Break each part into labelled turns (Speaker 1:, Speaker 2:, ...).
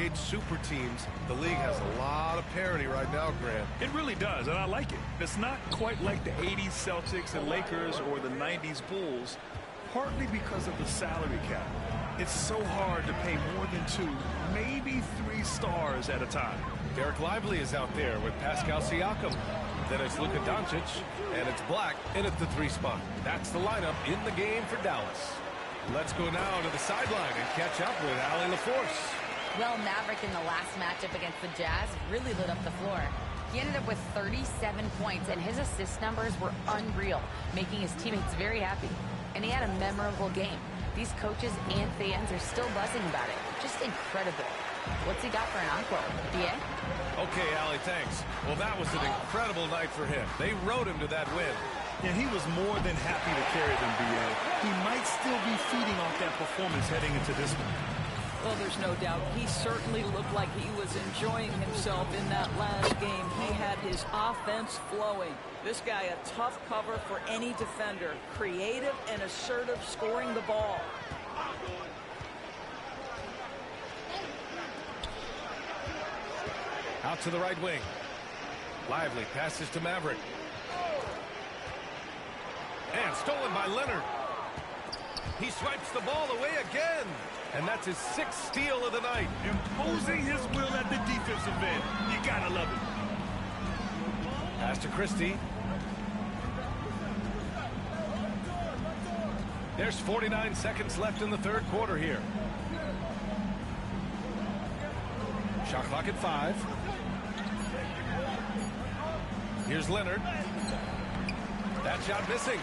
Speaker 1: great super teams. The league has a lot of parity right now, Grant.
Speaker 2: It really does, and I like it. It's not quite like the 80s Celtics and Lakers or the 90s Bulls, partly because of the salary cap. It's so hard to pay more than 2, maybe 3 stars at a time.
Speaker 1: Derek Lively is out there with Pascal Siakam. Then it's Luka Doncic, and it's Black in at the 3 spot. That's the lineup in the game for Dallas. Let's go now to the sideline and catch up with Allie LaForce.
Speaker 3: Well, Maverick in the last matchup against the Jazz really lit up the floor. He ended up with 37 points, and his assist numbers were unreal, making his teammates very happy. And he had a memorable game. These coaches and fans are still buzzing about it. Just incredible. What's he got for an encore? BA?
Speaker 1: Okay, Allie, thanks. Well, that was an incredible night for him. They rode him to that win.
Speaker 2: And he was more than happy to carry them, BA. He might still be feeding off that performance heading into this one.
Speaker 4: Well, there's no doubt. He certainly looked like he was enjoying himself in that last game. He had his offense flowing. This guy, a tough cover for any defender. Creative and assertive scoring the ball.
Speaker 1: Out to the right wing. Lively passes to Maverick. And stolen by Leonard. He swipes the ball away again. And that's his 6th steal of the night.
Speaker 2: Imposing his will at the defensive end. You gotta love it.
Speaker 1: Pass to Christie. There's 49 seconds left in the 3rd quarter here. Shot clock at 5. Here's Leonard. That shot missing.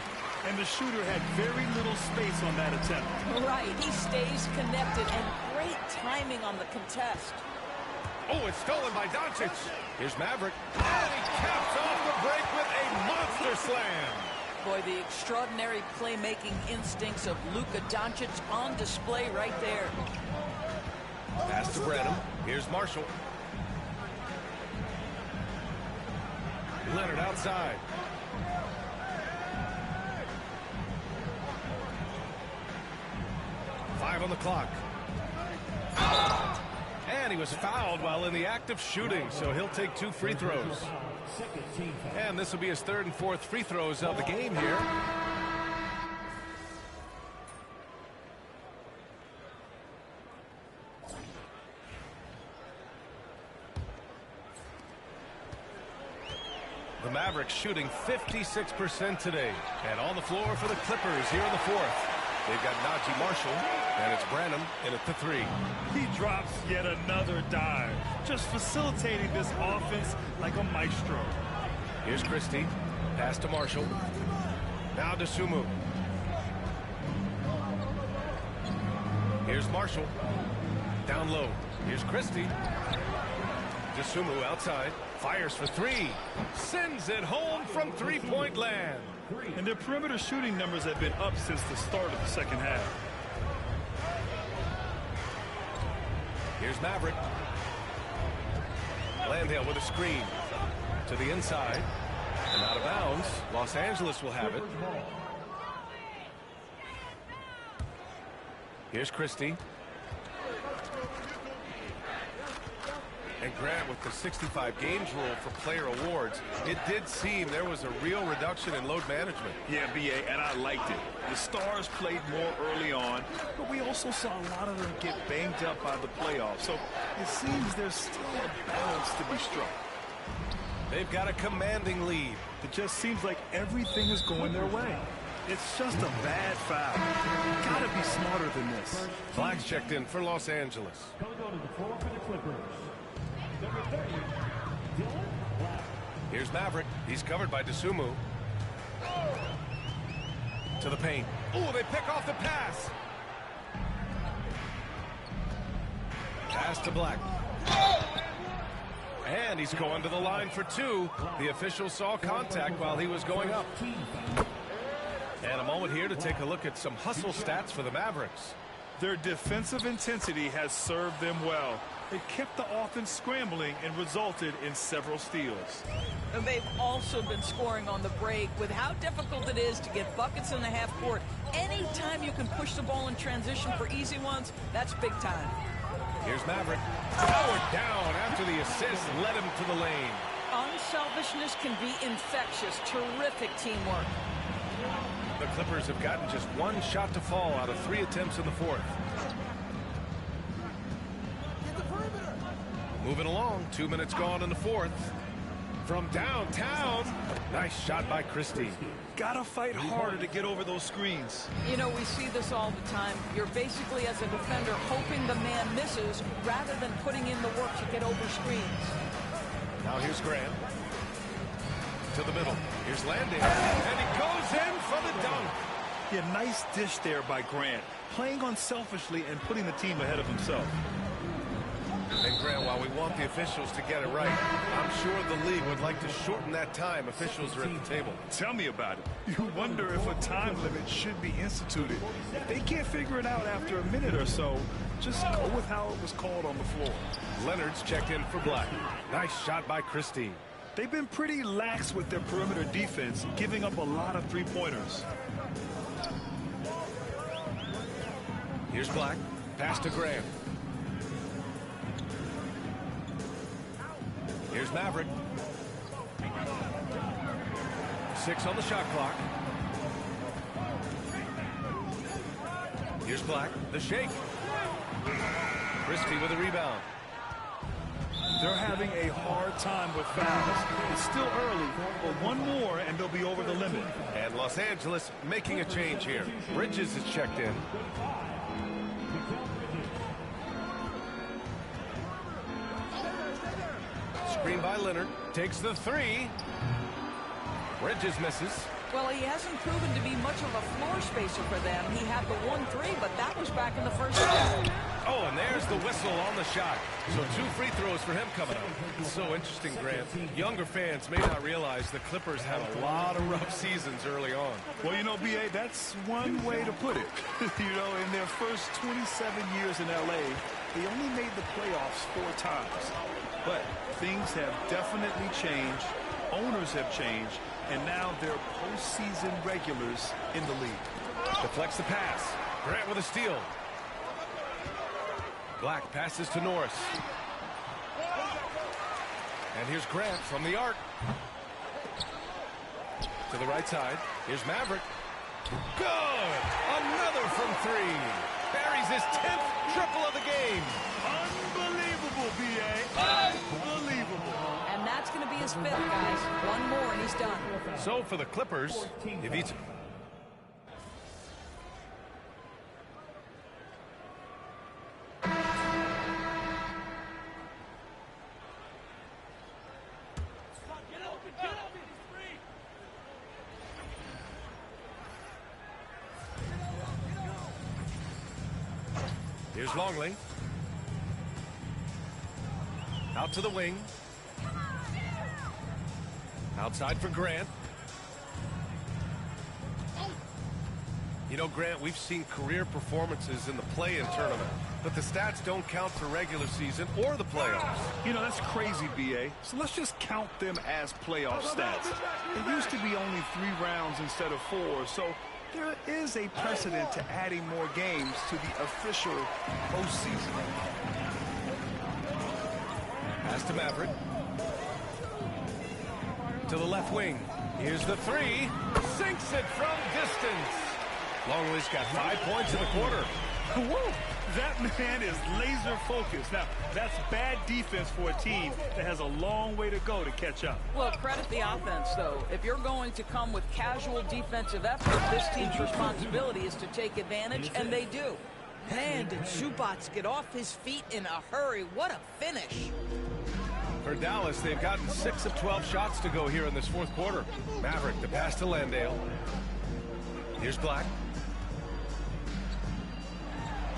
Speaker 2: And the shooter had very little space on that attempt.
Speaker 4: Right, he stays connected, and great timing on the contest.
Speaker 1: Oh, it's stolen by Doncic. Here's Maverick. And he caps off the break with a monster slam.
Speaker 4: Boy, the extraordinary playmaking instincts of Luka Doncic on display right there.
Speaker 1: Pass to Branham. Here's Marshall. Leonard outside. Five on the clock. And he was fouled while in the act of shooting, so he'll take 2 free throws. And this will be his 3rd and 4th free throws of the game here. The Mavericks shooting 56% today. And on the floor for the Clippers here in the 4th. They've got Najee Marshall, and it's Branham in at the 3.
Speaker 2: He drops yet another dive, just facilitating this offense like a maestro.
Speaker 1: Here's Christie. Pass to Marshall. Now to Sumu. Here's Marshall. Down low. Here's Christie. DeSumo outside. Fires for 3. Sends it home from 3-point land.
Speaker 2: And their perimeter shooting numbers have been up since the start of the 2nd half.
Speaker 1: Here's Maverick. Landale with a screen. To the inside. And out of bounds. Los Angeles will have it. Here's Christie. And Grant, with the 65 games rule for player awards, it did seem there was a real reduction in load management.
Speaker 2: Yeah, BA, and I liked it. The stars played more early on, but we also saw a lot of them get banged up by the playoffs. So it seems there's still a balance to be struck.
Speaker 1: They've got a commanding lead.
Speaker 2: It just seems like everything is going their way. It's just a bad foul. Gotta be smarter than this.
Speaker 1: Black's checked in for Los Angeles.
Speaker 5: Coming on to the floor for the Clippers. Number 30, Dylan Black.
Speaker 1: Here's Maverick. He's covered by DeSumo. To the paint. Oh, they pick off the pass. Pass to Black. And he's going to the line for 2. The official saw contact while he was going up. And a moment here to take a look at some hustle stats for the Mavericks.
Speaker 2: Their defensive intensity has served them well. It kept the offense scrambling and resulted in several steals.
Speaker 4: And they've also been scoring on the break. With how difficult it is to get buckets in the half court, anytime you can push the ball in transition for easy ones, that's big time.
Speaker 1: Here's Maverick. Down after the assist led him to the lane.
Speaker 4: Unselfishness can be infectious. Terrific teamwork.
Speaker 1: The Clippers have gotten just one shot to fall out of 3 attempts in the fourth. Moving along, 2 minutes gone in the fourth. From downtown, nice shot by Christie.
Speaker 2: Gotta fight harder to get over those screens.
Speaker 4: You know, we see this all the time. You're basically, as a defender, hoping the man misses rather than putting in the work to get over screens.
Speaker 1: Now here's Grant. To the middle. Here's Landing. And he goes in for the dunk.
Speaker 2: Yeah, nice dish there by Grant. Playing unselfishly and putting the team ahead of himself.
Speaker 1: And Grant, while we want the officials to get it right, I'm sure the league would like to shorten that time officials are at the table.
Speaker 2: Tell me about it. You wonder if a time limit should be instituted. If they can't figure it out after a minute or so, just go with how it was called on the floor.
Speaker 1: Leonard's checked in for Black. Nice shot by Christie.
Speaker 2: They've been pretty lax with their perimeter defense, giving up a lot of three-pointers.
Speaker 1: Here's Black. Pass to Grant. Here's Maverick. 6 on the shot clock. Here's Black. The shake. Christie with a rebound.
Speaker 2: They're having a hard time with fouls. It's still early, but one more and they'll be over the limit.
Speaker 1: And Los Angeles making a change here. Bridges is checked in. Screen by Leonard. Takes the 3. Bridges misses.
Speaker 4: Well, he hasn't proven to be much of a floor spacer for them. He had the 1-3, but that was back in the first half.
Speaker 1: Oh, and there's the whistle on the shot. So 2 free throws for him coming up. So interesting, Grant. Younger fans may not realize the Clippers had a lot of rough seasons early on.
Speaker 2: Well, you know, B.A., that's one way to put it. You know, in their first 27 years in L.A., they only made the playoffs 4 times. But things have definitely changed. Owners have changed. And now they're postseason regulars in the league.
Speaker 1: Deflects the pass. Grant with a steal. Black passes to Norris. And here's Grant from the arc. To the right side. Here's Maverick. Good! Another from 3. Buries his 10th triple of the game.
Speaker 2: Unbelievable, B.A. Unbelievable.
Speaker 4: And that's going to be his 5th, guys. One more and he's done.
Speaker 1: So for the Clippers, if he's... Here's Longley. Out to the wing. Outside for Grant. You know, Grant, we've seen career performances in the play-in tournament, but the stats don't count for regular season or the playoffs.
Speaker 2: You know, that's crazy, B.A. So let's just count them as playoff stats. It used to be only 3 rounds instead of 4, so there is a precedent to adding more games to the official postseason.
Speaker 1: Pass to Maverick. To the left wing. Here's the 3. Sinks it from distance. Longley's got 5 points in the quarter.
Speaker 2: Whoa, that man is laser focused. Now, that's bad defense for a team that has a long way to go to catch up.
Speaker 4: Well, credit the offense, though. If you're going to come with casual defensive effort, this team's responsibility is to take advantage, and they do. Man, did Zubac get off his feet in a hurry. What a finish.
Speaker 1: For Dallas, they've gotten 6 of 12 shots to go here in this 4th quarter. Maverick, the pass to Landale. Here's Black.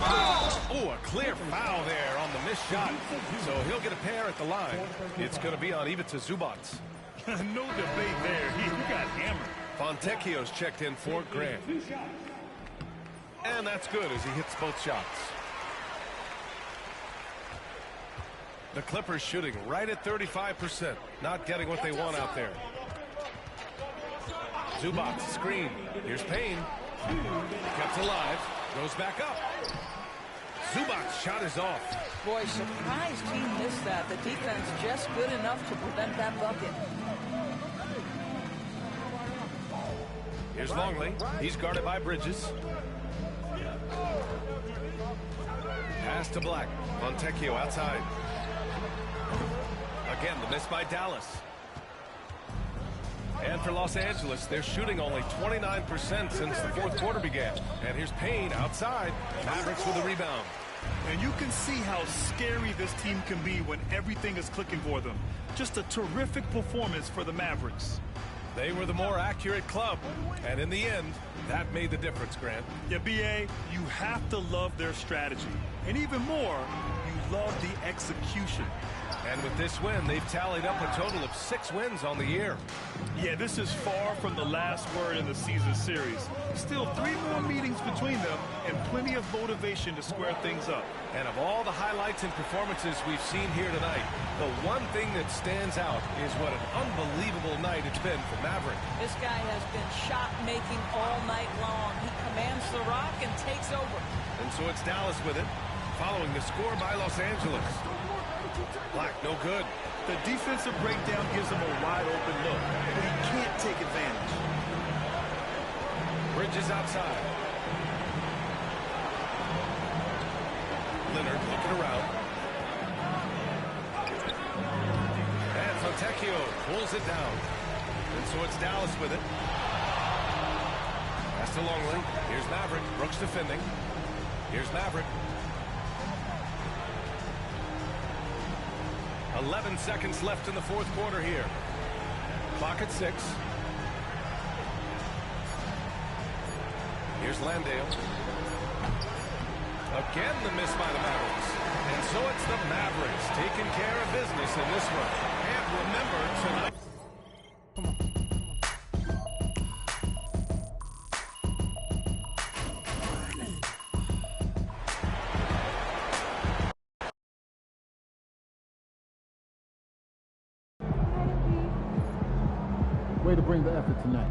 Speaker 1: Oh, a clear foul there on the missed shot. So he'll get a pair at the line. It's going to be on Ivica Zubac.
Speaker 2: No debate there. He got hammered.
Speaker 1: Fontecchio's checked in for Grant. And that's good as he hits both shots. The Clippers shooting right at 35%. Not getting what they want out there. Zubac screen. Here's Payne. Kept alive. Goes back up. Zubac's shot is off.
Speaker 4: Boy, surprised he missed The defense just good enough to prevent that bucket.
Speaker 1: Here's Longley. He's guarded by Bridges. Pass to Black. Fontecchio outside. Again, the miss by Dallas. And for Los Angeles, they're shooting only 29% since the fourth quarter began. And here's Payne outside. Mavericks with a rebound.
Speaker 2: And you can see how scary this team can be when everything is clicking for them. Just a terrific performance for the Mavericks.
Speaker 1: They were the more accurate club. And in the end, that made the difference, Grant.
Speaker 2: Yeah, B.A., you have to love their strategy. And even more, you love the execution.
Speaker 1: And with this win, they've tallied up a total of 6 wins on the year.
Speaker 2: Yeah, this is far from the last word in the season series. Still 3 more meetings between them and plenty of motivation to square things up.
Speaker 1: And of all the highlights and performances we've seen here tonight, the one thing that stands out is what an unbelievable night it's been for Maverick.
Speaker 4: This guy has been shot-making all night long. He commands the rock and takes over.
Speaker 1: And so it's Dallas with it, following the score by Los Angeles. Black, no good.
Speaker 2: The defensive breakdown gives him a wide-open look, but he can't take advantage.
Speaker 1: Bridges outside. Leonard looking around. And Fontecchio pulls it down. And so it's Dallas with it. Pass to Longley. Here's Maverick. Brooks defending. Here's Maverick. 11 seconds left in the fourth quarter here. Clock at 6. Here's Landale. Again, the miss by the Mavericks. And so it's the Mavericks taking care of business in this one. And remember, tonight...
Speaker 6: Way to bring the effort tonight.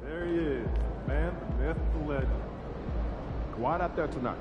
Speaker 7: There he is, the man, the myth, the legend. Quiet out there tonight.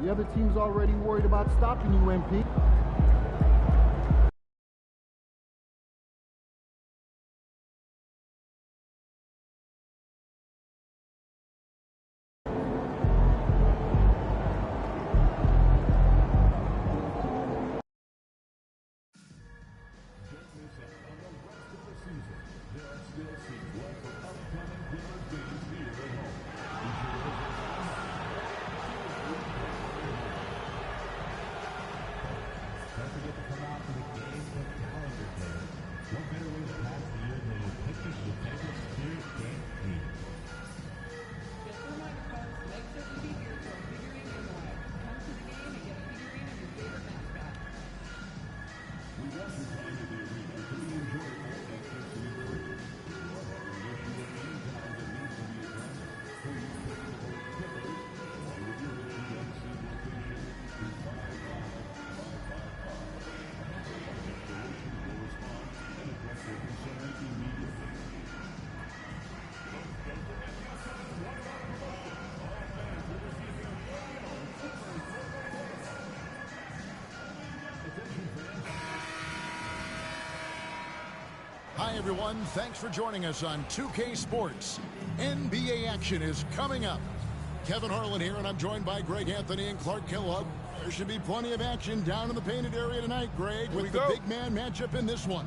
Speaker 6: The other team's already worried about stopping you, MP.
Speaker 8: Hi, everyone. Thanks for joining us on 2K Sports. NBA action is coming up. Kevin Harlan here, and I'm joined by Greg Anthony and Clark Kellogg. There should be plenty of action down in the painted area tonight, Greg, with the big man matchup in this one.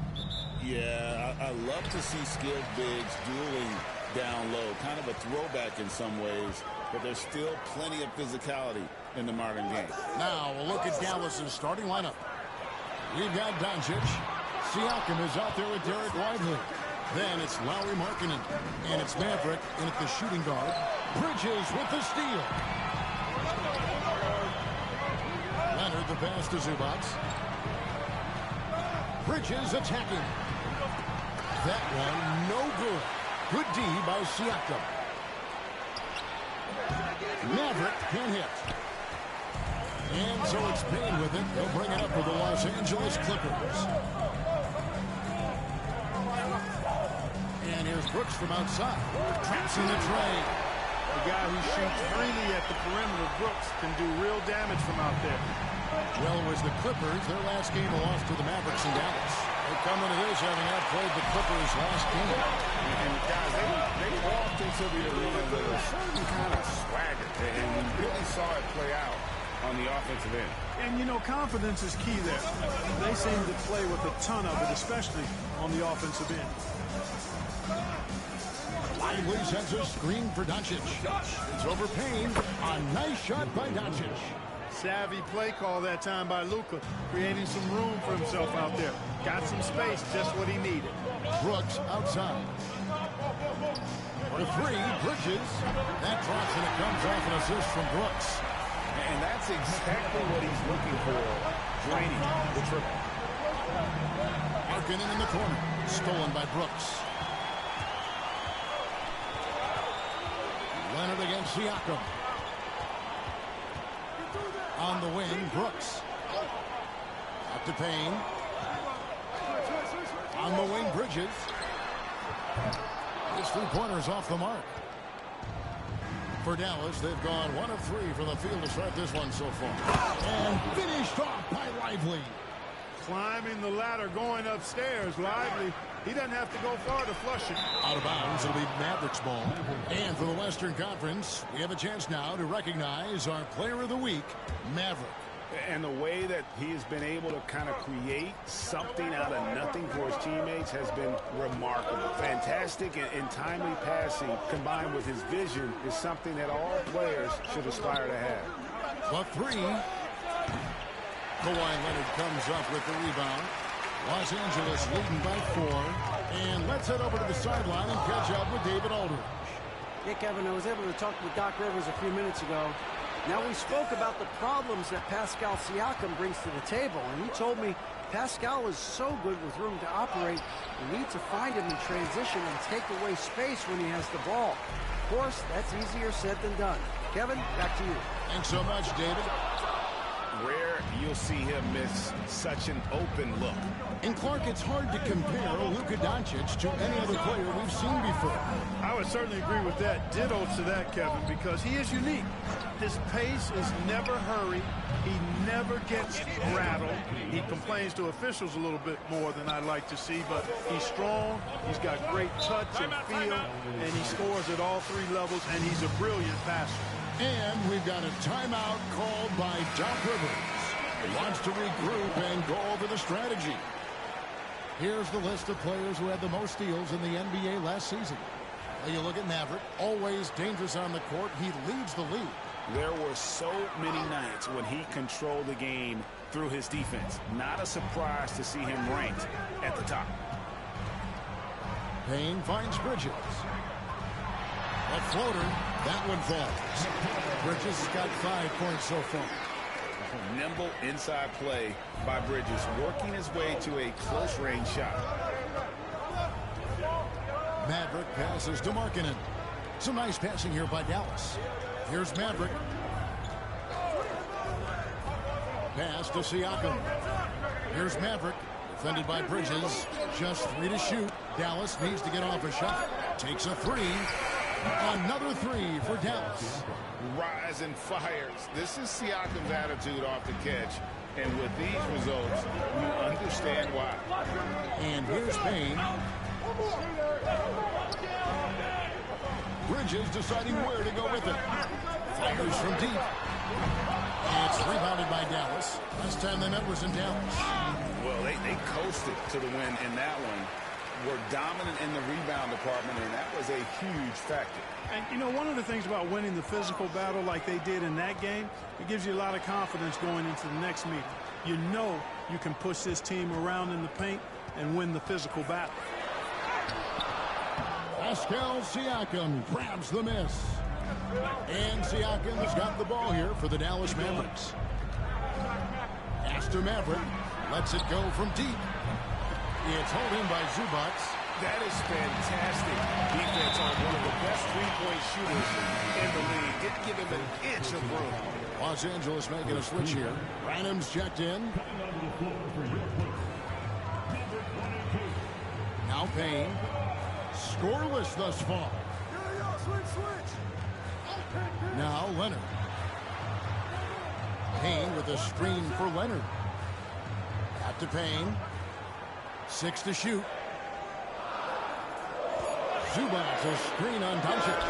Speaker 9: Yeah, I love to see skilled bigs dueling down low. Kind of a throwback in some ways, but there's still plenty of physicality in the modern game.
Speaker 8: Now, we'll look at Dallas's starting lineup. We've got Doncic. Siakam is out there with Derek Lively. Then it's Lauri Markkanen. And it's Maverick in at the shooting guard. Bridges with the steal. Leonard the pass to Zubac. Bridges attacking. That one no good. Good D by Siakam. Maverick can hit. And so it's Payne with it. They'll bring it up for the Los Angeles Clippers. And here's Brooks from outside. Traps in the tray.
Speaker 7: The guy who shoots freely at the perimeter, Brooks, can do real damage from out there.
Speaker 8: Well, it was the Clippers. Their last game lost to the Mavericks in Dallas. They come into this having outplayed the Clippers last game.
Speaker 9: And guys, they walked into the arena with a certain kind of swagger. And we really saw it play out on the offensive end.
Speaker 2: And, you know, confidence is key there. They seem to play with a ton of it, especially on the offensive end.
Speaker 8: Lively sends a screen for Doncic. It's over Payne. A nice shot by Doncic.
Speaker 7: Savvy play call that time by Luka, creating some room for himself out there. Got some space, just what he needed.
Speaker 8: Brooks outside. For three, Bridges. That drops and it comes off an assist from Brooks.
Speaker 9: And that's exactly what he's looking for, draining the triple.
Speaker 8: Markkanen in the corner. Stolen by Brooks. Leonard against Siakam. On the wing, Brooks. Up to Payne. On the wing, Bridges. His three-pointer's off the mark. For Dallas, they've gone 1 of 3 from the field to start this one so far. And finished off by Lively.
Speaker 7: Climbing the ladder, going upstairs. Lively, he doesn't have to go far to flush it.
Speaker 8: Out of bounds, it'll be Mavericks ball. And for the Western Conference, we have a chance now to recognize our Player of the Week, Maverick.
Speaker 9: And the way that he has been able to kind of create something out of nothing for his teammates has been remarkable. Fantastic and timely passing combined with his vision is something that all players should aspire to have.
Speaker 8: The three. Kawhi Leonard comes up with the rebound. Los Angeles leading by 4. And let's head over to the sideline and catch up with David Aldridge.
Speaker 10: Hey, Kevin, I was able to talk with Doc Rivers a few minutes ago. Now, we spoke about the problems that Pascal Siakam brings to the table, and he told me Pascal is so good with room to operate, you need to find him in transition and take away space when he has the ball. Of course, that's easier said than done. Kevin, back to you.
Speaker 8: Thanks so much, David.
Speaker 9: rare you'll see him miss such an open look.
Speaker 8: And Clark, it's hard to compare Luka Doncic to any other player we've seen before.
Speaker 7: I would certainly agree with that. Ditto to that, Kevin, because he is unique. His pace is never hurried. He never gets rattled. He complains to officials a little bit more than I'd like to see, but he's strong. He's got great touch and feel, and he scores at all three levels, and he's a brilliant passer.
Speaker 8: And we've got a timeout called by Doc Rivers. He wants to regroup and go over the strategy. Here's the list of players who had the most steals in the NBA last season. Well, you look at Maverick, always dangerous on the court. He leads the league.
Speaker 9: There were so many nights when he controlled the game through his defense. Not a surprise to see him ranked at the top.
Speaker 8: Payne finds Bridges. A floater, that one falls. Bridges has got 5 points so far.
Speaker 9: Nimble inside play by Bridges, working his way to a close-range shot.
Speaker 8: Maverick passes to Markkanen. Some nice passing here by Dallas. Here's Maverick. Pass to Siakam. Here's Maverick. Defended by Bridges. Just 3 to shoot. Dallas needs to get off a shot. Takes a 3. Another 3 for Dallas.
Speaker 9: Rise and fires. This is Siakam's attitude off the catch. And with these results, you understand why.
Speaker 8: And here's Payne. Bridges deciding where to go with it. Fires from deep. It's rebounded by Dallas. Last time they met was in Dallas.
Speaker 9: Well, they coasted to the win in that one. Were dominant in the rebound department, and that was a huge factor.
Speaker 7: And, you know, one of the things about winning the physical battle like they did in that game, it gives you a lot of confidence going into the next meeting. You know you can push this team around in the paint and win the physical battle.
Speaker 8: Pascal Siakam grabs the miss. And Siakam has got the ball here for the Dallas Mavericks. Pass to Maverick. Lets it go from deep. It's held in by Zubac.
Speaker 9: That is fantastic defense on one of the best three-point shooters in the league. Didn't give him an inch of room.
Speaker 8: Los Angeles making a switch here. Branham's checked in. Now Payne. Scoreless thus far. Now Leonard. Payne with a screen for Leonard. Back to Payne. 6 to shoot. Zubac a screen on Doncic.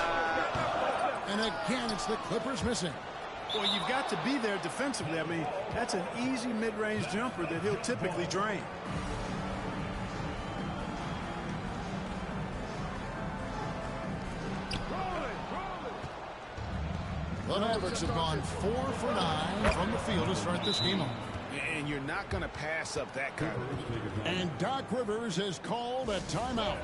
Speaker 8: And again, it's the Clippers missing.
Speaker 7: Well, you've got to be there defensively. I mean, that's an easy mid-range jumper that he'll typically drain.
Speaker 8: The Mavericks have gone 4 for 9 from the field to start this game off.
Speaker 9: And you're not going to pass up that kind of.
Speaker 8: And Doc Rivers has called a timeout.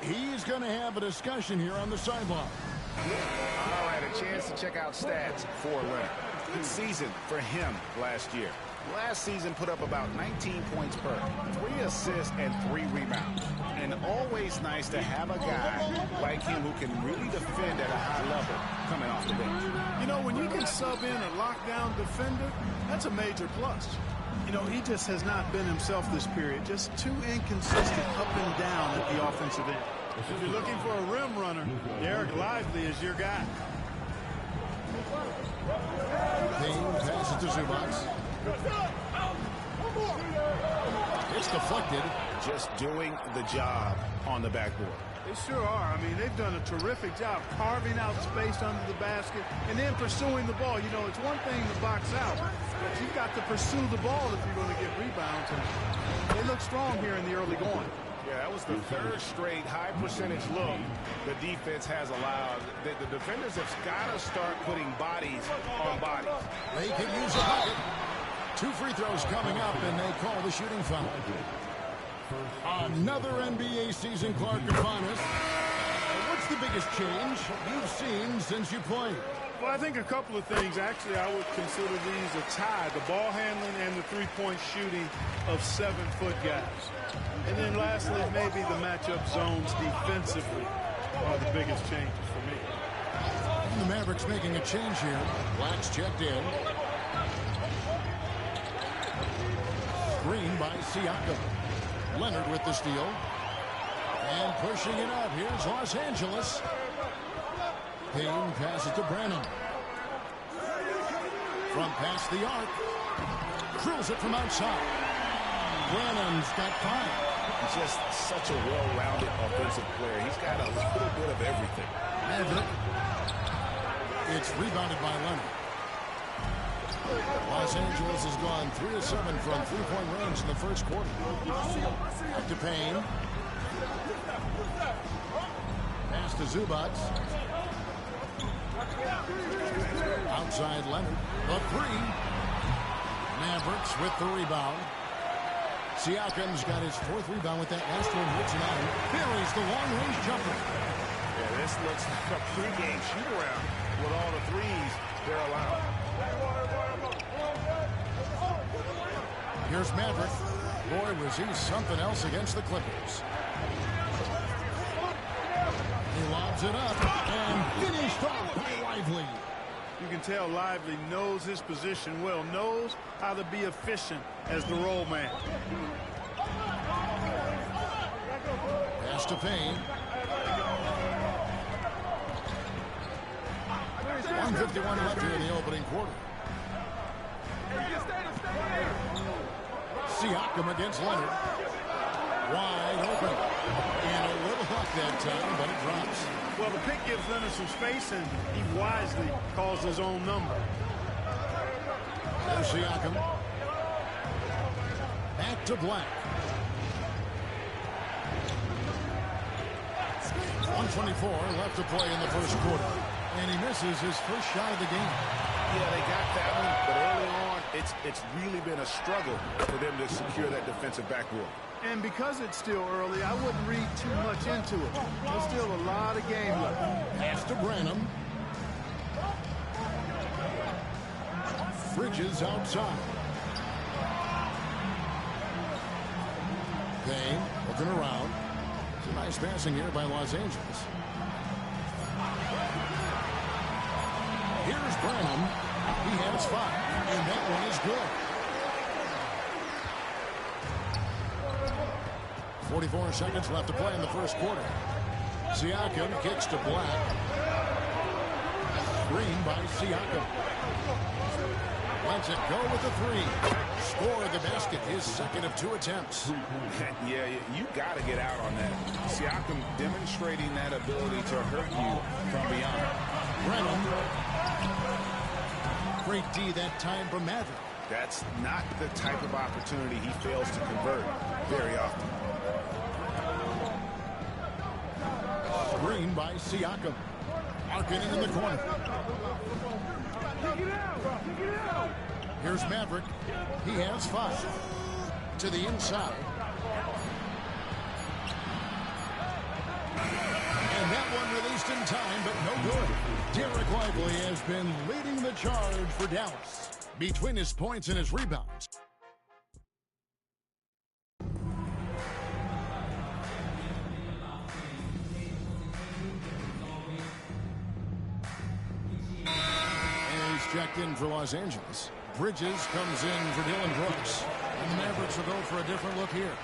Speaker 8: He's going to have a discussion here on the sideline.
Speaker 9: All right, a chance to check out stats for Leonard. Good season for him last year. Last season put up about 19 points per, 3 assists and 3 rebounds. And always nice to have a guy like him who can really defend at a high level coming off the bench.
Speaker 7: You know, when you can sub in a lockdown defender, that's a major plus. You know, he just has not been himself this period. Just too inconsistent up and down at the offensive end. If you're looking for a rim runner, Derek Lively is your guy.
Speaker 8: Payne passes to Zubac. It's deflected.
Speaker 9: Just doing the job on the backboard.
Speaker 7: They sure are. I mean, they've done a terrific job carving out space under the basket and then pursuing the ball. You know, it's one thing to box out, but you've got to pursue the ball if you're going to get rebounds. And they look strong here in the early going.
Speaker 9: Yeah, that was the 3rd straight high percentage look the defense has allowed. The defenders have got to start putting bodies on bodies.
Speaker 8: They can use a bucket. 2 free throws coming up, and they call the shooting foul. Another NBA season, Clark upon us. What's the biggest change you've seen since you played?
Speaker 7: Well, I think a couple of things. Actually, I would consider these a tie. The ball handling and the three-point shooting of 7-foot guys. And then lastly, maybe the matchup zones defensively are the biggest changes for me.
Speaker 8: And the Mavericks making a change here. Black's checked in. Screen by Siakam. Leonard with the steal. And pushing it up. Here's Los Angeles. Payne passes to Branham. From past the arc. Drills it from outside. Branham's got 5.
Speaker 9: He's just such a well-rounded offensive player. He's got a little bit of everything.
Speaker 8: Maverick. It's rebounded by Leonard. Los Angeles has gone 3 of 7 from three-point range in the first quarter. Back to Payne. Pass to Zubac. Outside Leonard. The 3. Mavericks with the rebound. Siakam's got his 4th rebound with that last one here tonight. Buries the long-range jumper.
Speaker 9: Yeah, this looks like a pregame shoot-around with all the threes they're allowed.
Speaker 8: Here's Maverick. Boy, was he something else against the Clippers. He lobs it up and finished off by Lively.
Speaker 7: You can tell Lively knows his position well, knows how to be efficient as the roll man.
Speaker 8: Pass to Payne. 1:51 left here in the opening quarter. Siakam against Leonard. Wide open. And a little luck that time, but it drops.
Speaker 7: Well, the pick gives Leonard some space, and he wisely calls his own number.
Speaker 8: There's Siakam. Back to Black. 1:24 left to play in the first quarter. And he misses his first shot of the game.
Speaker 9: Yeah, they got that one, but early on, it's really been a struggle for them to secure that defensive backboard.
Speaker 7: And because it's still early, I wouldn't read too much into it. There's still a lot of game left.
Speaker 8: Pass to Branham. Bridges outside. Payne looking around. Some nice passing here by Los Angeles. Here's Branham. He has 5, and that one is good. 44 seconds left to play in the first quarter. Siakam kicks to Black. Screen by Siakam. Lets it go with the 3. Scored the basket, his second of 2 attempts.
Speaker 9: Yeah, you got to get out on that. Siakam demonstrating that ability to hurt you from beyond.
Speaker 8: Branham. Great D that time from Maverick.
Speaker 9: That's not the type of opportunity he fails to convert very often.
Speaker 8: Screen by Siakam. Markkanen in the corner. Here's Maverick. He has 5. To the inside. And that one released in time, but no good. Derek Lively has been leading the charge for Dallas. Between his points and his rebounds. And he's checked in for Los Angeles. Bridges comes in for Dylan Brooks. And the Mavericks will go for a different look here.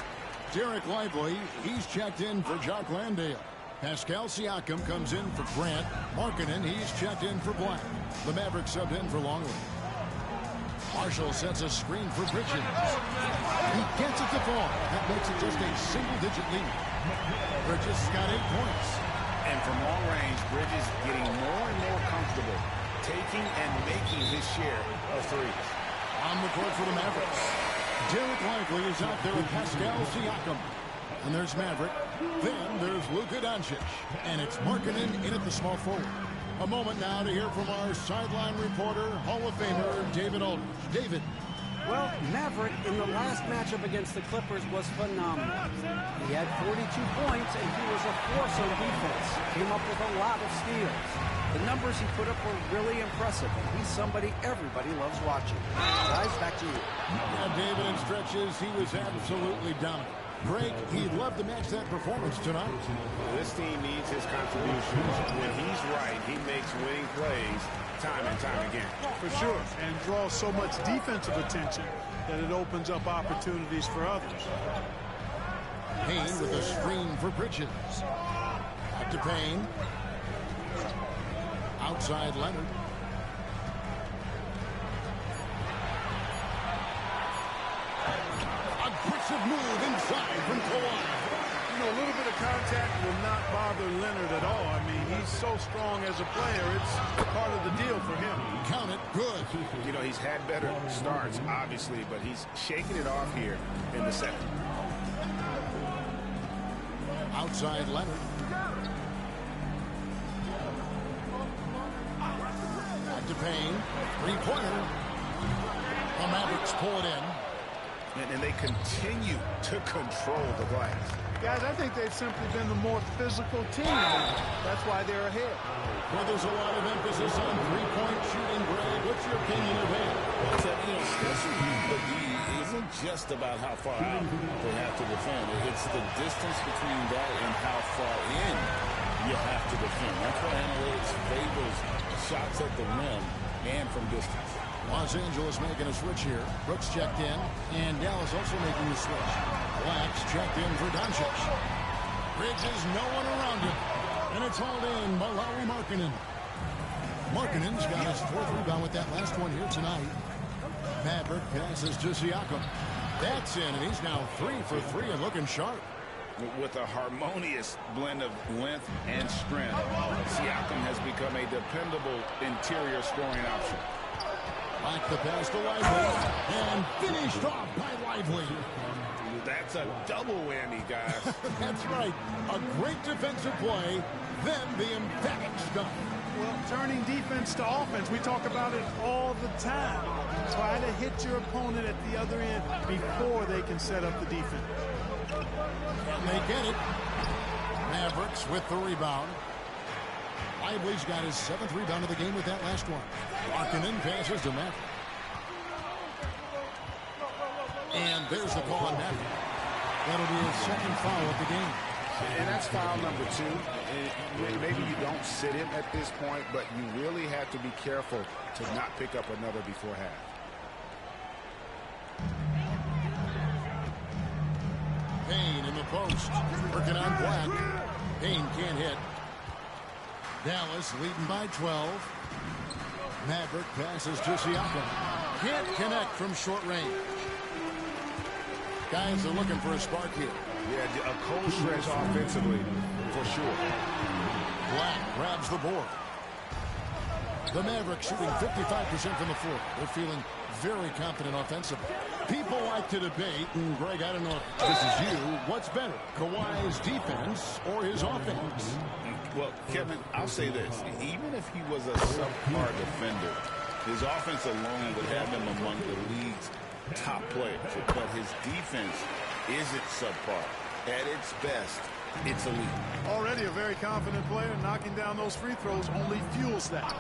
Speaker 8: Derek Lively, he's checked in for Jock Landale. Pascal Siakam comes in for Grant. Markkanen, he's checked in for Black. The Mavericks subbed in for Longley. Marshall sets a screen for Bridges. He gets it to fall. That makes it just a single-digit lead. Bridges got 8 points.
Speaker 9: And from long range, Bridges getting more and more comfortable taking and making his share of threes.
Speaker 8: On the court for the Mavericks. Derek Lively is out there with Pascal Siakam. And there's Maverick. Then there's Luka Doncic. And it's Markkanen in at the small forward. A moment now to hear from our sideline reporter, Hall of Famer David Aldridge. David.
Speaker 10: Well, Maverick in the last matchup against the Clippers was phenomenal. He had 42 points, and he was a force on defense. Came up with a lot of steals. The numbers he put up were really impressive, and he's somebody everybody loves watching. Guys, back to you.
Speaker 8: Yeah, David, in stretches, he was absolutely dominant. Greg, he'd love to match that performance tonight.
Speaker 9: This team needs his contributions. When he's right, he makes winning plays time and time again.
Speaker 7: For sure, and draws so much defensive attention that it opens up opportunities for others.
Speaker 8: Payne with a screen for Bridges. Back to Payne. Outside Leonard. Aggressive move inside from Kawhi.
Speaker 7: You know, a little bit of contact will not bother Leonard at all. I mean, he's so strong as a player. It's part of the deal for him.
Speaker 8: Count it. Good.
Speaker 9: You know, he's had better starts, obviously, but he's shaking it off here in the second.
Speaker 8: Outside Leonard. Back to Payne. Three-pointer. The Mavericks pull it in.
Speaker 9: And they continue to control the glass.
Speaker 7: Guys, I think they've simply been the more physical team. That's why they're ahead.
Speaker 8: Well, there's a lot of emphasis on three-point shooting, Greg. What's your opinion of that?
Speaker 11: Well, you know, especially the D isn't just about how far out they have to defend. It's the distance between that and how far in you have to defend. That's why analytics favors shots at the rim and from distance.
Speaker 8: Los Angeles making a switch here. Brooks checked in, and Dallas also making the switch. Blacks checked in for Doncic. Bridges, no one around him. And it's hauled in by Lauri Markkanen. Markkanen's got his fourth rebound with that last one here tonight. Maverick passes to Siakam. That's in, and he's now 3 for 3 and looking sharp.
Speaker 9: With a harmonious blend of length and strength, Siakam has become a dependable interior scoring option.
Speaker 8: Back the pass to Lively, and finished off by Lively.
Speaker 9: That's a double whammy, guys.
Speaker 8: That's right. A great defensive play, then the emphatic stuff.
Speaker 7: Well, turning defense to offense, we talk about it all the time. Try to hit your opponent at the other end before they can set up the defense.
Speaker 8: And they get it. Mavericks with the rebound. Lively's got his 7th rebound of the game with that last one. Markkanen passes to Maverick. And there's the call on Maverick. That'll be his 2nd foul of the game.
Speaker 9: And that's foul number 2. Maybe you don't sit him at this point, but you really have to be careful to not pick up another before half.
Speaker 8: Payne in the post. Working on Black. Payne can't hit. Dallas leading by 12. Maverick passes to Siakam. Can't connect from short range. Guys are looking for a spark here.
Speaker 9: Yeah, a cold stretch offensively, for sure.
Speaker 8: Black grabs the board. The Mavericks shooting 55% from the floor. They're feeling very confident offensively. People like to debate, and Greg, I don't know if this is you, what's better, Kawhi's defense or his offense?
Speaker 11: Well, Kevin, I'll say this. Even if he was a subpar defender, his offense alone would have him among the league's top players. But his defense isn't subpar. At its best, it's elite.
Speaker 7: Already a very confident player. Knocking down those free throws only fuels that.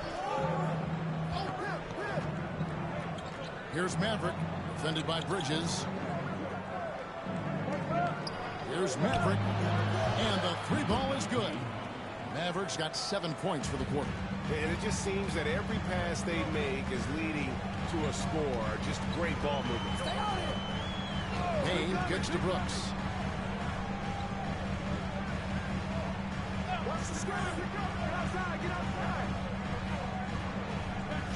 Speaker 8: Here's Maverick, defended by Bridges. Here's Maverick, and the 3-ball is good. Mavericks got 7 points for the quarter.
Speaker 1: And it just seems that every pass they make is leading to a score. Just great ball movement.
Speaker 8: Payne gets to Brooks.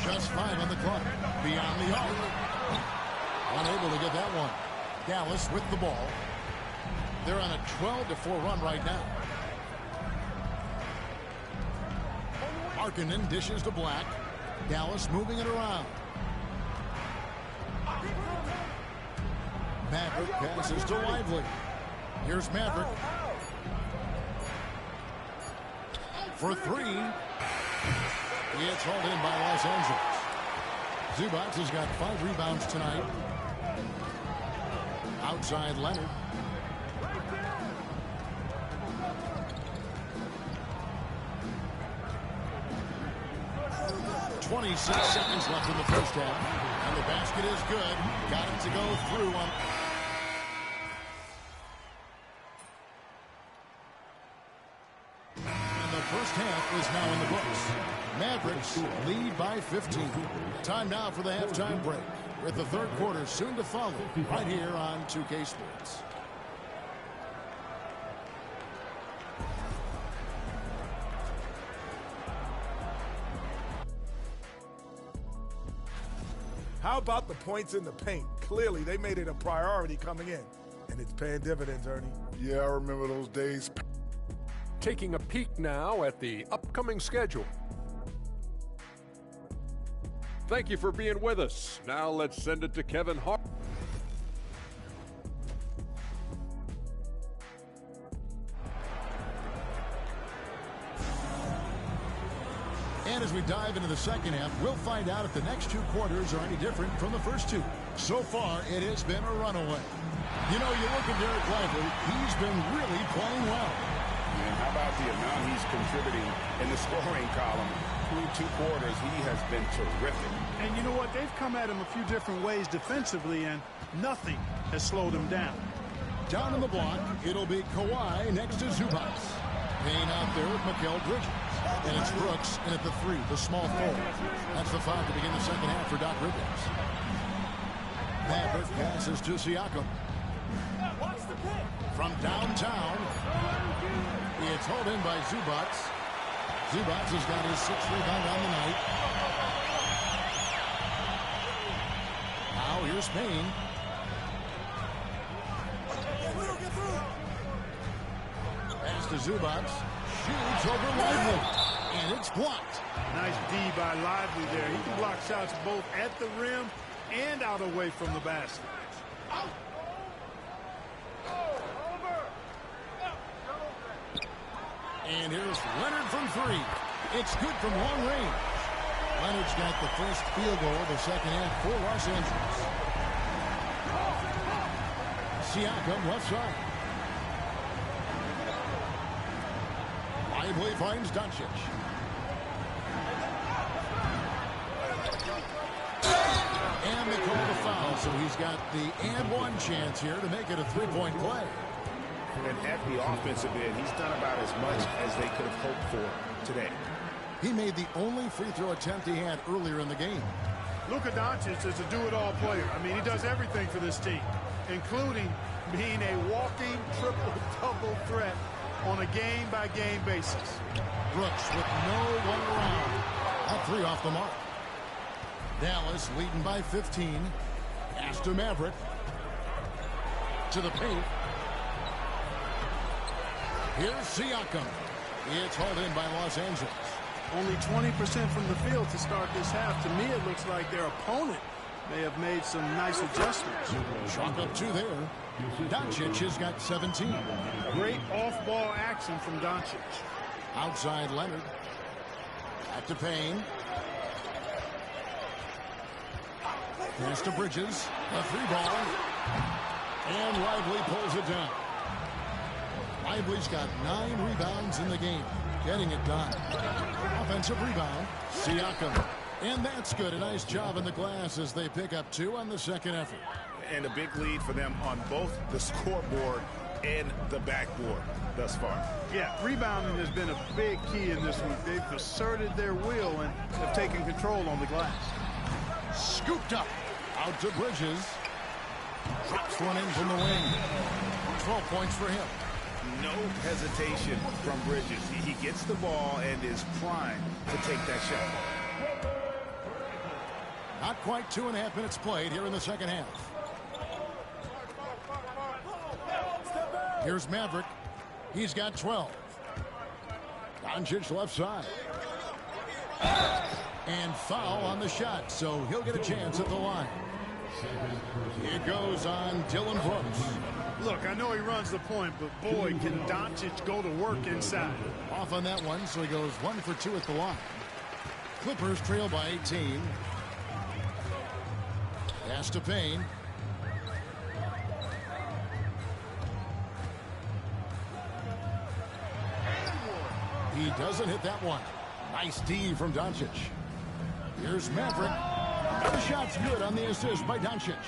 Speaker 8: Just 5 on the clock. Beyond the arc. Unable to get that one. Dallas with the ball. They're on a 12-4 run right now. Markkanen dishes to Black. Dallas moving it around. Maverick passes to Lively. Here's Maverick. For 3. It's hauled in by Los Angeles. Zubac has got 5 rebounds tonight. Outside Leonard. .26 seconds left in the first half. And the basket is good. Got it to go through on. first half is now in the books. Mavericks lead by 15. Time now for the halftime break, with the third quarter soon to follow right here on 2K Sports.
Speaker 12: How about the points in the paint? Clearly, they made it a priority coming in, and it's paying dividends, Ernie.
Speaker 7: Yeah, I remember those days.
Speaker 13: Taking a peek now at the upcoming schedule. Thank you for being with us. Now let's send it to Kevin Hart.
Speaker 8: And as we dive into the second half, we'll find out if the next two quarters are any different from the first two. So far, it has been a runaway. You know, you look at Derek Lively, he's been really playing well.
Speaker 9: And how about the amount he's contributing in the scoring column? Through 2 quarters, he has been terrific.
Speaker 7: And you know what? They've come at him a few different ways defensively, and nothing has slowed him down.
Speaker 8: Down in the block, it'll be Kawhi next to Zubac. Payne out there with Mikal Bridges. And it's Brooks in at the 3, the small forward. That's the foul to begin the second half for Doc Rivers. Maverick passes to Siakam. From downtown, it's hauled in by Zubac. Zubac has got his 6th rebound on the night. Now here's Payne. Pass to Zubac. Shoots over Lively. And it's blocked.
Speaker 7: Nice D by Lively there. He can block shots both at the rim and out away from the basket.
Speaker 8: And here's Leonard from 3. It's good from long range. Leonard's got the first field goal of the second half for Los Angeles. Siakam left side. Lively finds Doncic. And they call the foul, so he's got the and one chance here to make it a 3-point play.
Speaker 9: And at the offensive end, he's done about as much as they could have hoped for today.
Speaker 8: He made the only free throw attempt he had earlier in the game.
Speaker 7: Luka Doncic is a do-it-all player. I mean, he does everything for this team, including being a walking triple-double threat on a game-by-game basis.
Speaker 8: Brooks with no one around. A 3 off the mark. Dallas leading by 15. Pass to Maverick. To the paint. Here's Siakam. It's hauled in by Los Angeles.
Speaker 7: Only 20% from the field to start this half. To me, it looks like their opponent may have made some nice adjustments.
Speaker 8: Chalk up 2 there. Doncic has got 17.
Speaker 7: Great off-ball action from Doncic.
Speaker 8: Outside Leonard. Back to Payne. Pass to Bridges. A 3-ball. And Lively pulls it down. Lively's got 9 rebounds in the game. Getting it done. Offensive rebound. Siakam. And that's good. A nice job in the glass as they pick up 2 on the second effort.
Speaker 9: And a big lead for them on both the scoreboard and the backboard thus far.
Speaker 7: Yeah, rebounding has been a big key in this one. They've asserted their will and have taken control on the glass.
Speaker 8: Scooped up. Out to Bridges. Drops one in from the wing. 12 points for him.
Speaker 9: No hesitation from Bridges. He gets the ball and is primed to take that shot.
Speaker 8: Not quite 2.5 minutes played here in the second half. Here's Maverick. He's got 12. Doncic left side. And foul on the shot, so he'll get a chance at the line. It goes on Dylan Brooks.
Speaker 7: Look, I know he runs the point, but boy, can Doncic go to work inside.
Speaker 8: Off on that one, so he goes 1 for 2 at the line. Clippers trail by 18. Pass to Payne. He doesn't hit that one. Nice D from Doncic. Here's Maverick. The shot's good on the assist by Doncic.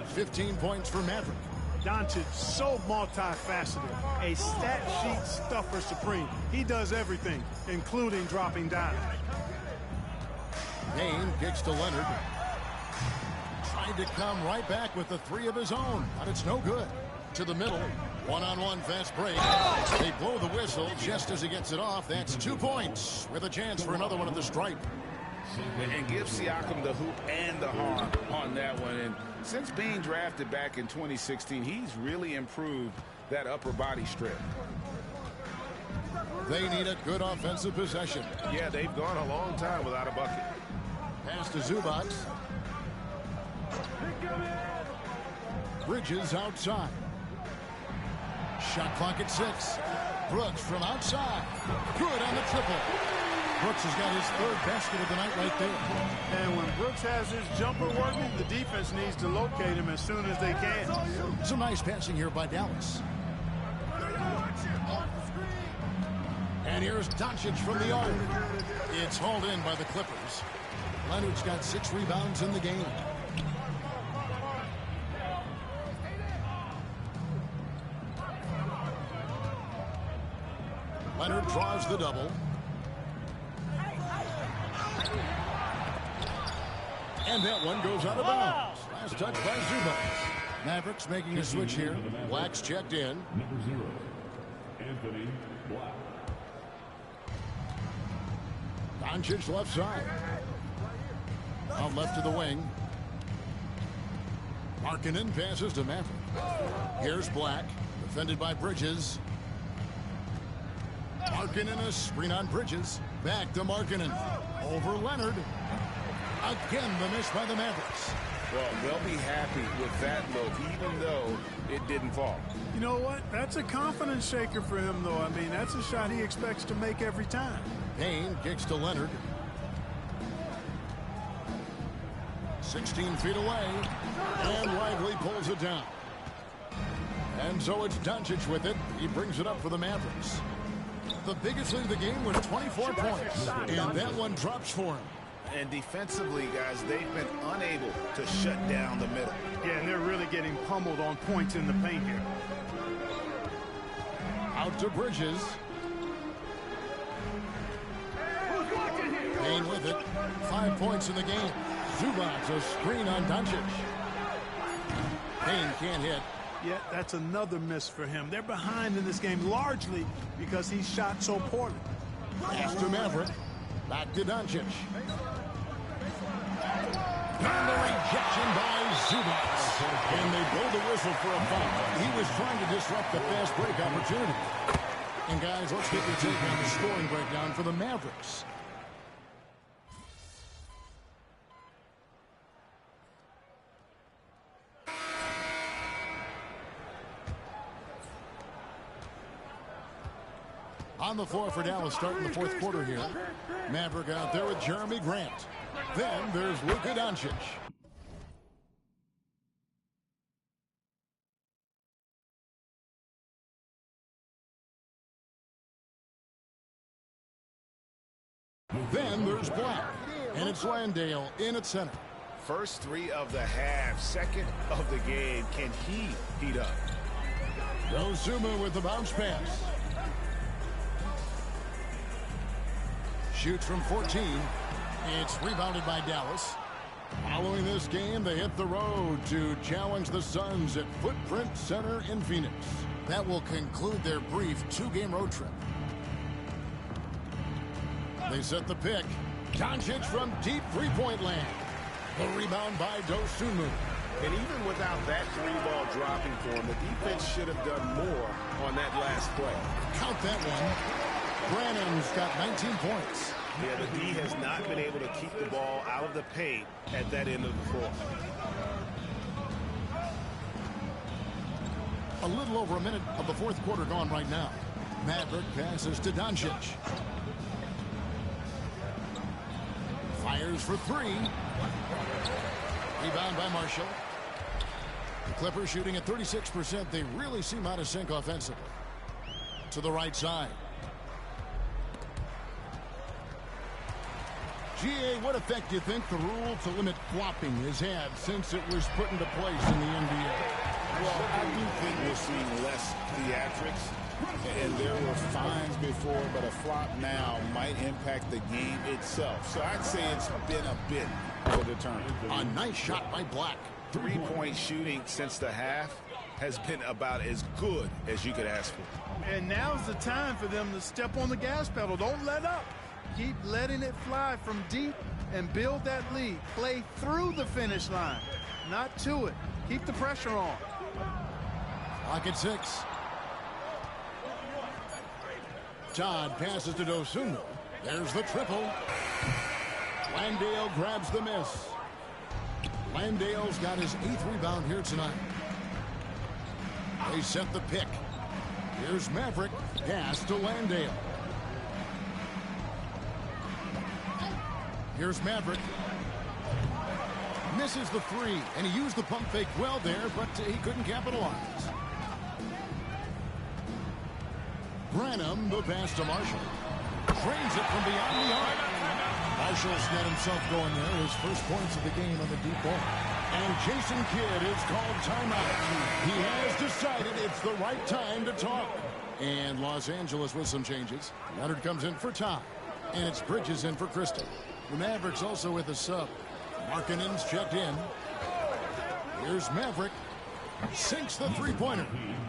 Speaker 8: 15 points for Maverick.
Speaker 7: Doncic, so multifaceted, a stat sheet stuffer supreme. He does everything, including dropping down.
Speaker 8: Payne kicks to Leonard. Tried to come right back with the three of his own, but it's no good. To the middle, one-on-one fast break. They blow the whistle just as he gets it off. That's 2 points with a chance for another one at the stripe.
Speaker 9: And give Siakam the hoop and the harm on that one. And since being drafted back in 2016, he's really improved that upper body strip.
Speaker 8: They need a good offensive possession.
Speaker 1: Yeah, they've gone a long time without a bucket.
Speaker 8: Pass to Zubac. Bridges outside. Shot clock at 6. Brooks from outside. Good on the triple. Brooks has got his third basket of the night right there.
Speaker 7: And when Brooks has his jumper working, the defense needs to locate him as soon as they can.
Speaker 8: Some nice passing here by Dallas. And here's Doncic from the arc. It's hauled in by the Clippers. Leonard's got 6 rebounds in the game. Leonard draws the double. And that one goes out of bounds. Last touch by Zubac. Mavericks making a switch here. Black's checked in.
Speaker 5: Number 0, Anthony Black.
Speaker 8: Doncic left side. Out left to the wing. Markkanen passes to Maverick. Here's Black. Defended by Bridges. Markkanen a screen on Bridges. Back to Markkanen. Over Leonard. Again, the miss by the Mavericks.
Speaker 9: Well, they'll be happy with that look, even though it didn't fall.
Speaker 7: You know what? That's a confidence shaker for him, though. I mean, that's a shot he expects to make every time.
Speaker 8: Payne kicks to Leonard. 16 feet away. And Lively pulls it down. And so it's Doncic with it. He brings it up for the Mavericks. The biggest lead of the game was 24 points. And that one drops for him.
Speaker 9: And defensively, guys, they've been unable to shut down the middle.
Speaker 7: Yeah, and they're really getting pummeled on points in the paint here.
Speaker 8: Out to Bridges. Payne with it. 5 points in the game. Zubac a screen on Doncic. Payne can't hit.
Speaker 7: Yeah, that's another miss for him. They're behind in this game largely because he shot so poorly.
Speaker 8: Pass to Maverick. Back to Doncic. And the rejection by Zubac. And they blow the whistle for a foul. He was trying to disrupt the fast break opportunity. And guys, let's get your take on the scoring breakdown for the Mavericks. On the floor for Dallas starting the fourth quarter here. Maverick out there with Jeremy Grant. Then there's Luka Doncic. Then there's Black. And it's Landale in at center.
Speaker 9: First 3 of the half, second of the game. Can he heat up?
Speaker 8: Dozuma with the bounce pass. Shoots from 14. It's rebounded by Dallas. Following this game, they hit the road to challenge the Suns at Footprint Center in Phoenix. That will conclude their brief 2-game road trip. They set the pick. Doncic from deep three-point land. The rebound by Dosunmu.
Speaker 9: And even without that 3-ball dropping for him, the defense should have done more on that last play.
Speaker 8: Count that one. Brannon's got 19 points.
Speaker 9: Yeah, the D has not been able to keep the ball out of the paint at that end of the floor.
Speaker 8: A little over a minute of the fourth quarter gone right now. Maverick passes to Doncic. Fires for 3. Rebound by Marshall. The Clippers shooting at 36%. They really seem out of sync offensively. To the right side. GA, what effect do you think the rule to limit flopping has had since it was put into place in the NBA?
Speaker 11: Well, I do think we're seeing less theatrics, and there were fines before, but a flop now might impact the game itself. So I'd say it's been a bit of a deterrent.
Speaker 8: A nice shot by Black.
Speaker 9: Three-point shooting since the half has been about as good as you could ask for.
Speaker 7: And now's the time for them to step on the gas pedal. Don't let up. Keep letting it fly from deep and build that lead. Play through the finish line, not to it. Keep the pressure on.
Speaker 8: Clock at 6. Todd passes to Dosunmu. There's the triple. Landale grabs the miss. Landale's got his 8th rebound here tonight. They set the pick. Here's Maverick. Pass to Landale. Here's Maverick. Misses the 3, and he used the pump fake well there, but he couldn't capitalize. Branham, the pass to Marshall. Drains it from beyond the arc. Marshall's got himself going there. His first points of the game on the deep ball. And Jason Kidd is called timeout. He has decided it's the right time to talk. And Los Angeles with some changes. Leonard comes in for Todd. And it's Bridges in for Christie. The Mavericks also with a sub. Markkanen's checked in. Here's Maverick. Sinks the three-pointer.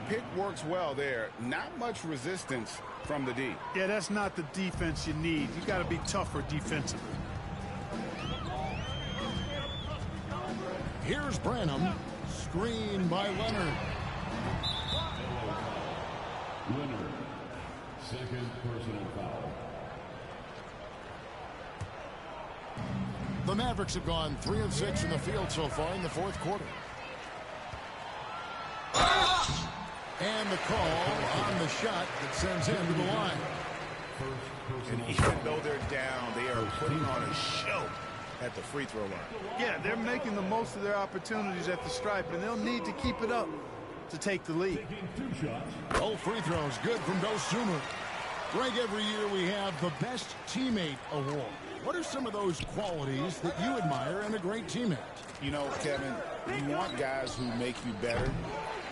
Speaker 9: Pick works well there. Not much resistance from the D.
Speaker 7: Yeah, that's not the defense you need. You got to be tougher defensively.
Speaker 8: Here's Branham. Screen by Leonard.
Speaker 5: Leonard, second personal foul.
Speaker 8: The Mavericks have gone 3 of 6 in the field so far in the fourth quarter. And the call on the shot that sends him to the line.
Speaker 9: And even though they're down, they are putting on a show at the free throw line.
Speaker 7: Yeah, they're making the most of their opportunities at the stripe, and they'll need to keep it up to take the lead.
Speaker 8: Both free throws good from Dosunmu. Greg, every year we have the Best Teammate Award. What are some of those qualities that you admire in a great teammate?
Speaker 9: You know, Kevin, you want guys who make you better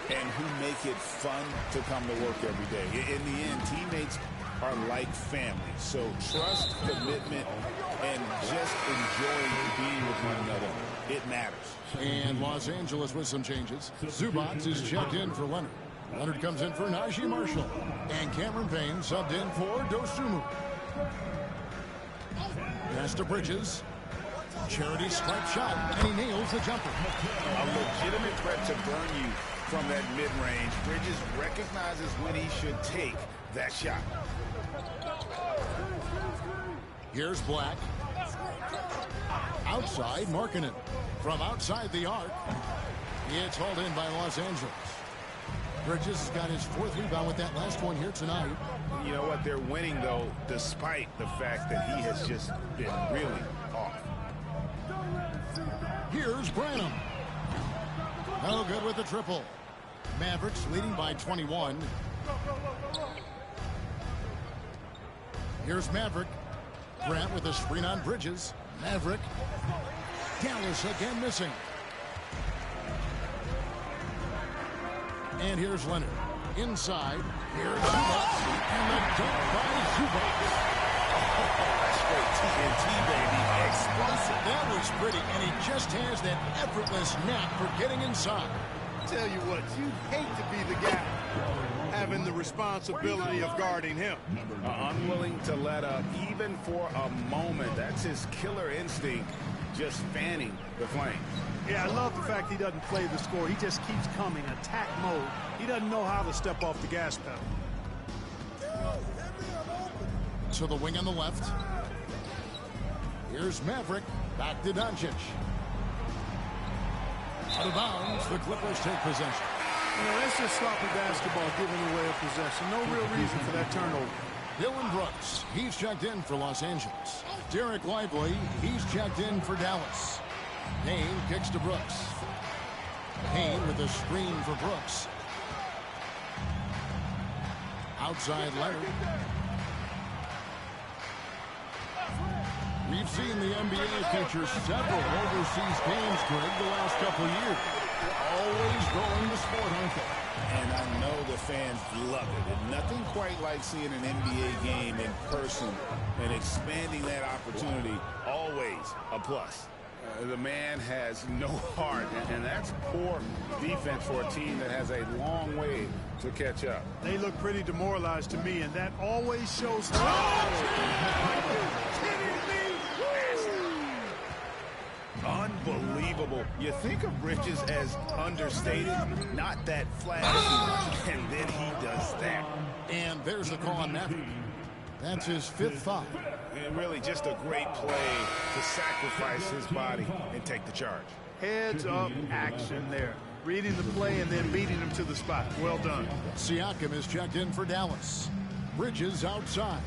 Speaker 9: and who make it fun to come to work every day. In the end, teammates are like family. So trust, commitment, and just enjoying being with one another. It matters.
Speaker 8: And Los Angeles with some changes. Zubats is checked in for Leonard. Leonard comes in for Najee Marshall. And Cameron Payne subbed in for Dosunmu. Pass to Bridges. Charity stripe shot, and he nails the jumper.
Speaker 9: A legitimate threat to burn you from that mid-range. Bridges recognizes when he should take that shot.
Speaker 8: Here's Black. Outside, Markkanen. From outside the arc. It's hauled in by Los Angeles. Bridges has got his 4th rebound with that last one here tonight.
Speaker 9: You know what? They're winning, though, despite the fact that he has just been really off.
Speaker 8: Here's Branham. No good with the triple. Mavericks leading by 21. Here's Maverick. Grant with a screen on Bridges. Maverick. Dallas again missing. And here's Leonard. Inside. Here's Zubats. And the dunk by Zubats.
Speaker 9: That's great TNT, baby. Explosive.
Speaker 8: That was pretty, and he just has that effortless knack for getting inside.
Speaker 7: Tell you what, you'd hate to be the guy having the responsibility of guarding him.
Speaker 9: Unwilling to let up even for a moment. That's his killer instinct, just fanning the flame.
Speaker 7: Yeah, I love the fact he doesn't play the score. He just keeps coming, attack mode. He doesn't know how to step off the gas pedal.
Speaker 8: To the wing on the left. Here's Maverick. Back to Doncic. Out of bounds, the Clippers take possession.
Speaker 7: You know, that's just sloppy basketball, giving away a possession. No real reason for that turnover.
Speaker 8: Dillon Brooks, he's checked in for Los Angeles. Derek Lively, he's checked in for Dallas. Payne kicks to Brooks. Payne with a screen for Brooks. Outside Leonard. We've seen the NBA feature several overseas games, Greg, the last couple of years. always going to sport, aren't they?
Speaker 11: And I know the fans love it. And nothing quite like seeing an NBA game in person and expanding that opportunity. Always a plus.
Speaker 9: The man has no heart, and that's poor defense for a team that has a long way to catch up.
Speaker 7: They look pretty demoralized to me, and that always shows.
Speaker 9: Unbelievable. You think of Bridges as understated, not that flashy, and then he does that.
Speaker 8: And there's the call on Maverick. That's his 5th foul.
Speaker 9: And really just a great play to sacrifice his body and take the charge.
Speaker 7: Heads up action there. Reading the play and then beating him to the spot. Well done.
Speaker 8: Siakam is checked in for Dallas. Bridges outside.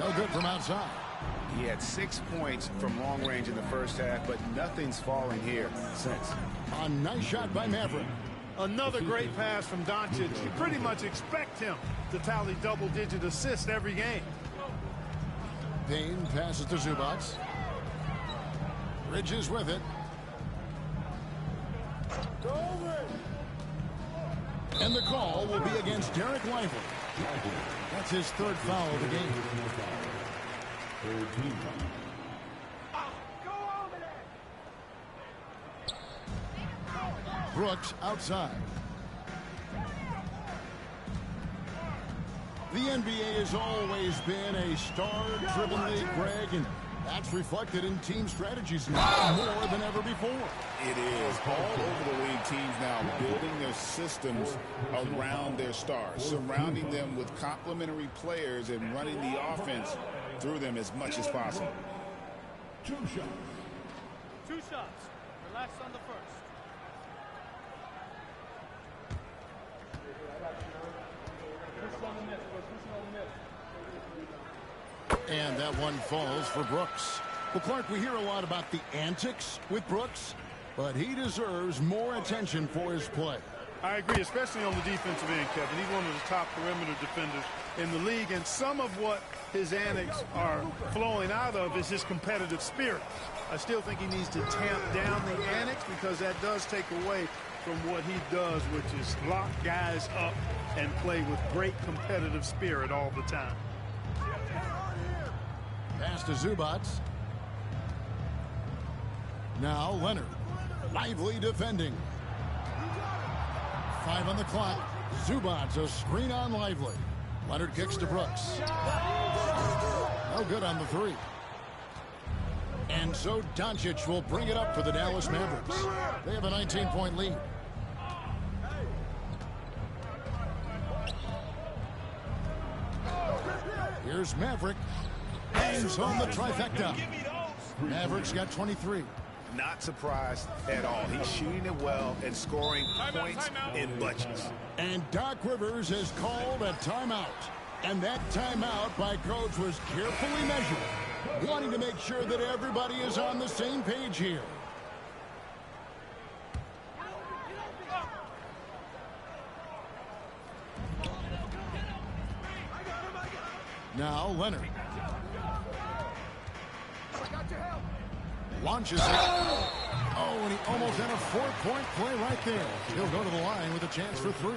Speaker 8: No good from outside.
Speaker 9: He had 6 points from long range in the first half, but nothing's falling here since.
Speaker 8: A nice shot by Maverick.
Speaker 7: Another great pass from Doncic. You pretty much expect him to tally double-digit assists every game.
Speaker 8: Payne passes to Zubats. Bridges with it. And the call will be against Derek Lively. That's his 3rd foul of the game. Brooks outside. The NBA has always been a star-driven league, Greg, and that's reflected in team strategies now more than ever before.
Speaker 11: It is. All over the league, teams now building their systems around their stars, surrounding them with complementary players and running the offense through them as much as possible.
Speaker 5: 2 shots.
Speaker 14: 2 shots. Relax on the first.
Speaker 8: And that one falls for Brooks. Well, Clark, we hear a lot about the antics with Brooks, but he deserves more attention for his play.
Speaker 7: I agree, especially on the defensive end, Kevin. He's one of the top perimeter defenders in the league, and some of what his antics are flowing out of is his competitive spirit. I still think he needs to tamp down the antics because that does take away from what he does, which is lock guys up and play with great competitive spirit all the time.
Speaker 8: Pass to Zubats. Now Leonard. Lively defending. 5 on the clock. Zubats a screen on Lively. Leonard kicks to Brooks. No good on the 3. And so Doncic will bring it up for the Dallas Mavericks. They have a 19-point lead. Here's Maverick. Hangs on the trifecta. Mavericks got 23.
Speaker 9: Not surprised at all. He's shooting it well and scoring points in bunches.
Speaker 8: And Doc Rivers has called a timeout. And that timeout by Coach was carefully measured, wanting to make sure that everybody is on the same page here. Now Leonard. Launches it. Oh, and he almost had a 4-point play right there. He'll go to the line with a chance for 3.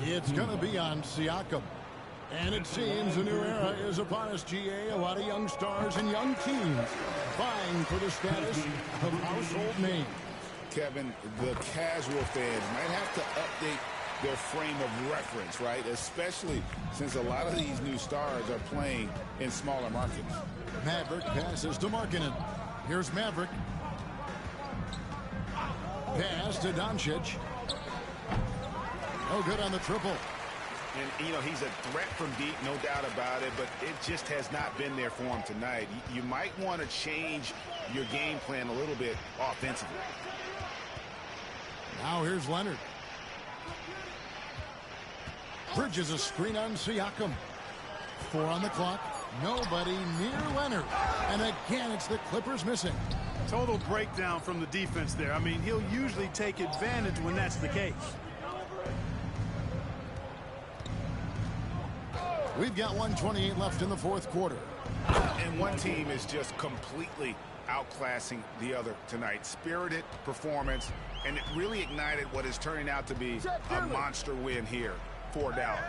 Speaker 8: It's going to be on Siakam. And it seems a new era is upon us, GA. A lot of young stars and young teams vying for the status of household name.
Speaker 11: Kevin, the casual fans might have to update their frame of reference, right? Especially since a lot of these new stars are playing in smaller markets.
Speaker 8: Maverick passes to Markkanen. Here's Maverick. Pass to Doncic. No good on the triple.
Speaker 9: And, you know, he's a threat from deep, no doubt about it, but it just has not been there for him tonight. You might want to change your game plan a little bit offensively.
Speaker 8: Now here's Leonard. Bridges a screen on Siakam. 4 on the clock. Nobody near Leonard. And again, it's the Clippers missing.
Speaker 7: Total breakdown from the defense there. I mean, he'll usually take advantage when that's the case.
Speaker 8: We've got 1:28 left in the 4th quarter.
Speaker 9: And one team is just completely outclassing the other tonight. Spirited performance, and it really ignited what is turning out to be a monster win here for Dallas.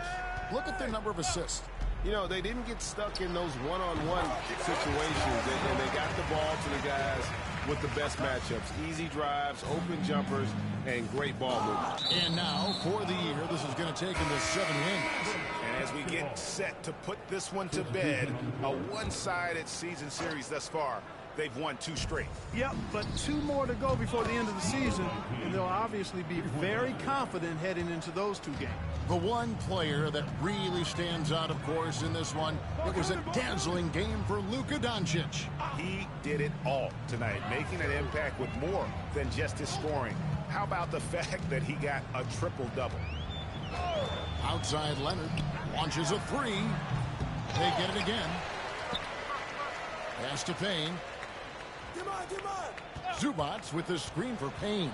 Speaker 8: Look at their number of assists.
Speaker 15: You know, they didn't get stuck in those one-on-one situations, and they got the ball to the guys with the best matchups. Easy drives, open jumpers, and great ball movement.
Speaker 8: And now, for the year, this is going to take them to 7 wins.
Speaker 9: And as we get set to put this one to bed, a one-sided season series thus far. They've won 2 straight.
Speaker 10: Yep, but 2 more to go before the end of the season, and they'll obviously be very confident heading into those 2 games.
Speaker 8: The one player that really stands out, of course, in this one, it was a dazzling game for Luka Doncic.
Speaker 9: He did it all tonight, making an impact with more than just his scoring. How about the fact that he got a triple-double?
Speaker 8: Outside Leonard launches a 3. They get it again. Pass to Payne. Zubats with the screen for Payne.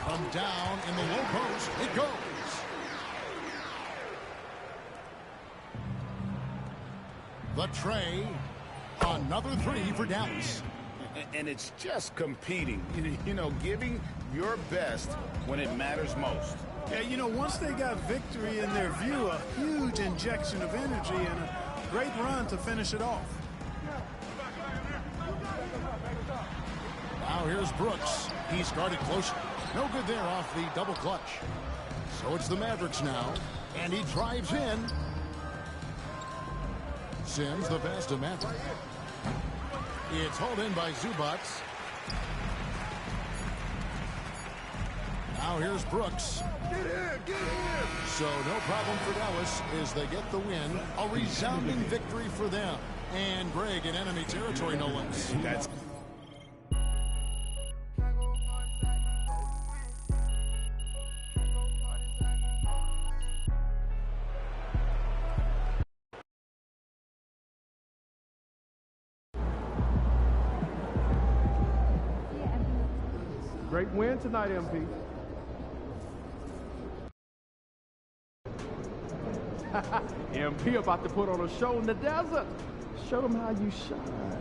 Speaker 8: From down in the low post, it goes. The tray, another 3 for Dallas.
Speaker 9: And it's just competing, you know, giving your best when it matters most.
Speaker 7: Yeah, you know, once they got victory in their view, a huge injection of energy and a great run to finish it off.
Speaker 8: Now here's Brooks. He's guarded closer. No good there off the double clutch. So it's the Mavericks now. And he drives in. Sims the pass to Maverick. It's hauled in by Zubats. Now here's Brooks.
Speaker 12: Get here, get here.
Speaker 8: So no problem for Dallas as they get the win. A resounding victory for them. And Greg in enemy territory, no less.
Speaker 9: That's
Speaker 6: Great win tonight, MP. MP about to put on a show in the desert. Show them how you shine.